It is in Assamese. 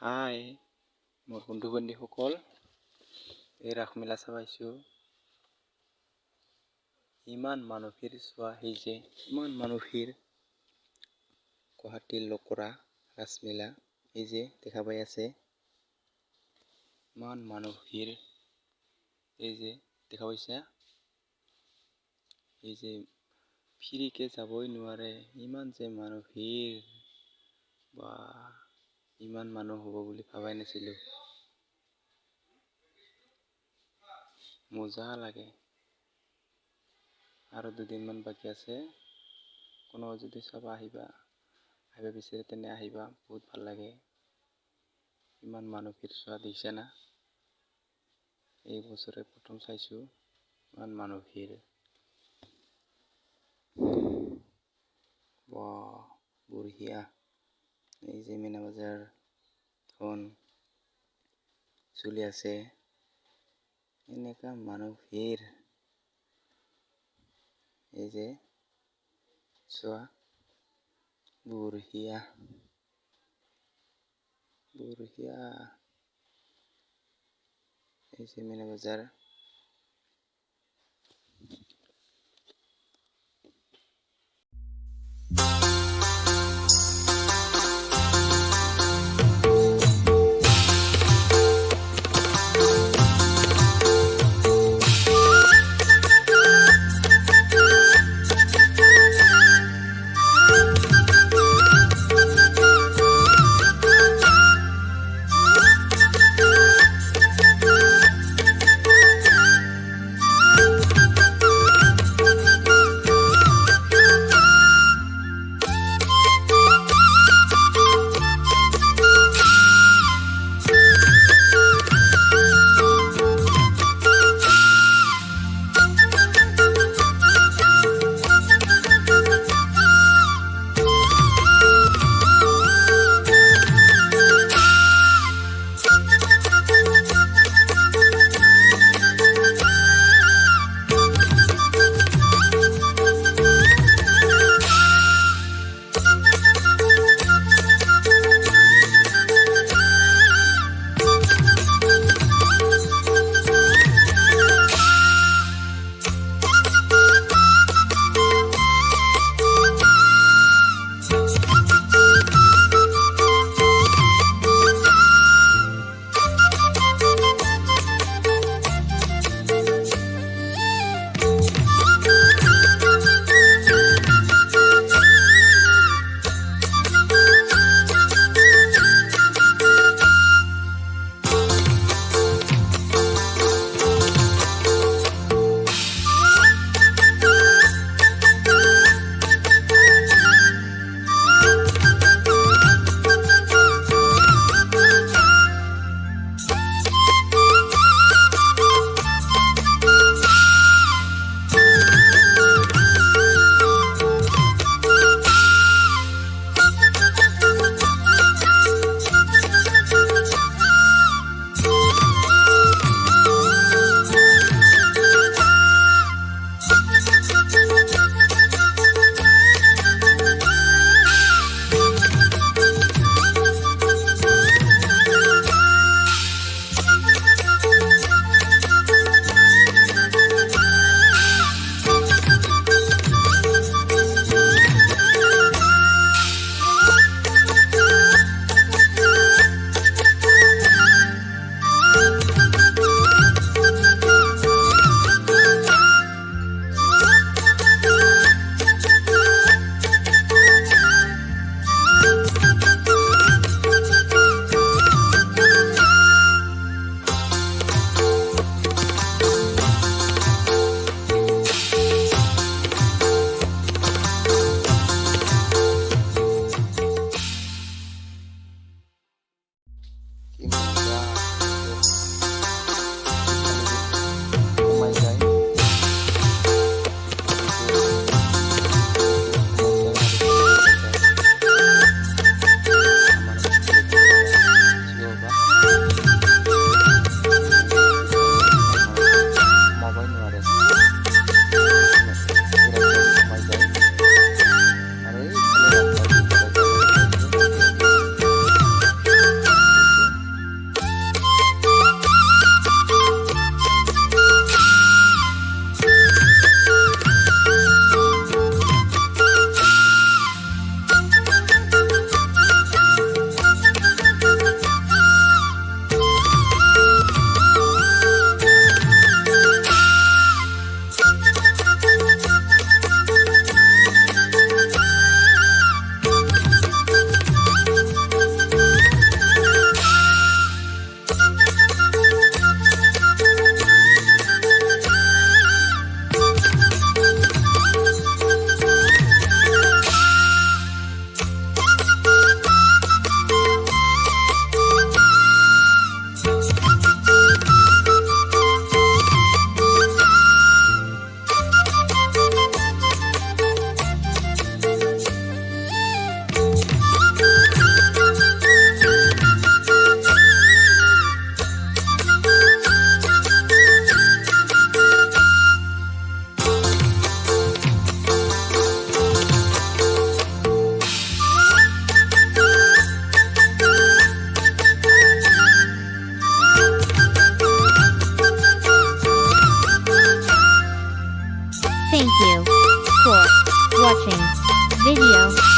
হাই মোৰ বন্ধু বান্ধৱীসকল, এই ৰাখমেলা চাবাইছোঁ। ইমান মানুহ ভিৰ চোৱা, সেই যে ইমান মানুহ ভিৰ গুৱাহাটীৰ লকৰা ৰাসমেলা, এই যে দেখা পাই আছে ইমান মানুহ ভিৰ, এই যে দেখা পাইছা, এই যে ফ্ৰীকে যাবই নোৱাৰে, ইমান যে মানুহ ভিৰ। বা ইমান মানুহ হ'ব বুলি ভাবাই নাছিলো, মজা লাগে। আৰু 2 দিনমান বাকী আছে, কোনোবা যদি চাব আহিব বিচাৰে তেনে আহিবা, বহুত ভাল লাগে। ইমান মানুহ ভিৰ চোৱা দেখিছা না, এই বছৰে প্ৰথম চাইছো ইমান মানুহ ভিৰ। বঢ়িয়া। এই যে মিনা বজাৰখন চলি আছে, এনেকা মানুহ ভিৰ, এই যে চোৱা, বঢ়িয়া বঢ়িয়া। এই যে মিনা বজাৰ, Thank you for watching video.